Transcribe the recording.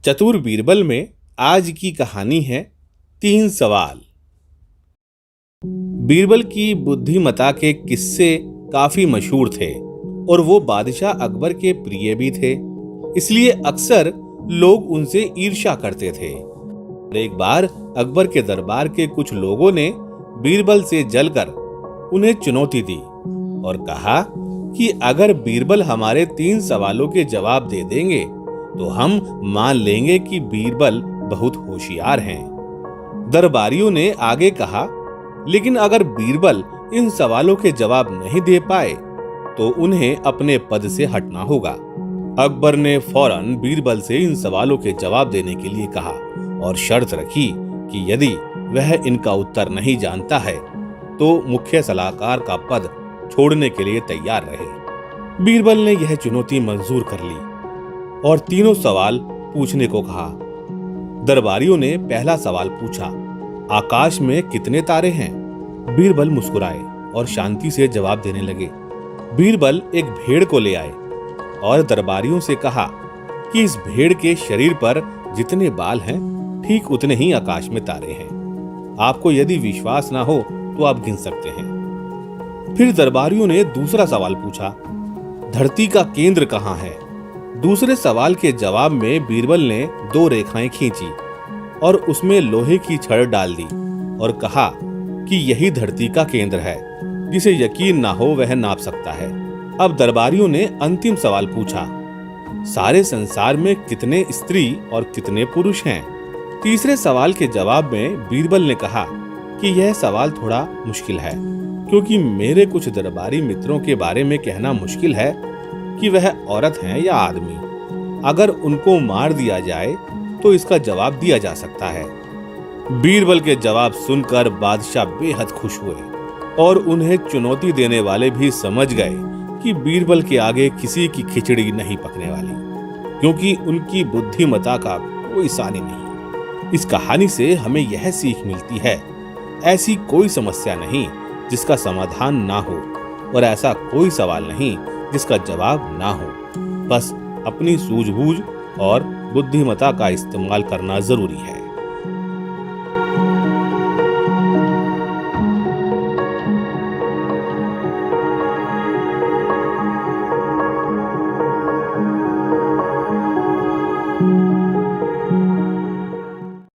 चतुर बीरबल में आज की कहानी है 3 सवाल। बीरबल की बुद्धिमता के किस्से काफी मशहूर थे और वो बादशाह अकबर के प्रिय भी थे, इसलिए अक्सर लोग उनसे ईर्ष्या करते थे। एक बार अकबर के दरबार के कुछ लोगों ने बीरबल से जलकर उन्हें चुनौती दी और कहा कि अगर बीरबल हमारे 3 सवालों के जवाब दे देंगे तो हम मान लेंगे कि बीरबल बहुत होशियार हैं। दरबारियों ने आगे कहा, लेकिन अगर बीरबल इन सवालों के जवाब नहीं दे पाए तो उन्हें अपने पद से हटना होगा। अकबर ने फौरन बीरबल से इन सवालों के जवाब देने के लिए कहा और शर्त रखी कि यदि वह इनका उत्तर नहीं जानता है तो मुख्य सलाहकार का पद छोड़ने के लिए तैयार रहे। बीरबल ने यह चुनौती मंजूर कर ली और तीनों सवाल पूछने को कहा। दरबारियों ने पहला सवाल पूछा, आकाश में कितने तारे हैं? बीरबल मुस्कुराए और शांति से जवाब देने लगे। बीरबल एक भेड़ को ले आए और दरबारियों से कहा कि इस भेड़ के शरीर पर जितने बाल हैं, ठीक उतने ही आकाश में तारे हैं। आपको यदि विश्वास ना हो तो आप गिन सकते हैं। फिर दरबारियों ने दूसरा सवाल पूछा, धरती का केंद्र कहाँ है? दूसरे सवाल के जवाब में बीरबल ने 2 रेखाएं खींची और उसमें लोहे की छड़ डाल दी और कहा कि यही धरती का केंद्र है। जिसे यकीन ना हो वह नाप सकता है। अब दरबारियों ने अंतिम सवाल पूछा, सारे संसार में कितने स्त्री और कितने पुरुष हैं? तीसरे सवाल के जवाब में बीरबल ने कहा कि यह सवाल थोड़ा मुश्किल है, क्योंकि मेरे कुछ दरबारी मित्रों के बारे में कहना मुश्किल है कि वह औरत हैं या आदमी। अगर उनको मार दिया जाए तो इसका जवाब दिया जा सकता है। बीरबल के जवाब सुनकर बादशाह बेहद खुश हुए और उन्हें चुनौती देने वाले भी समझ गए कि बीरबल के आगे किसी की खिचड़ी नहीं पकने वाली, क्योंकि उनकी बुद्धिमता का कोई सानी नहीं। इस कहानी से हमें यह सीख मिलती है, ऐसी कोई समस्या नहीं जिसका समाधान ना हो और ऐसा कोई सवाल नहीं जिसका जवाब ना हो। बस अपनी सूझबूझ और बुद्धिमता का इस्तेमाल करना जरूरी है।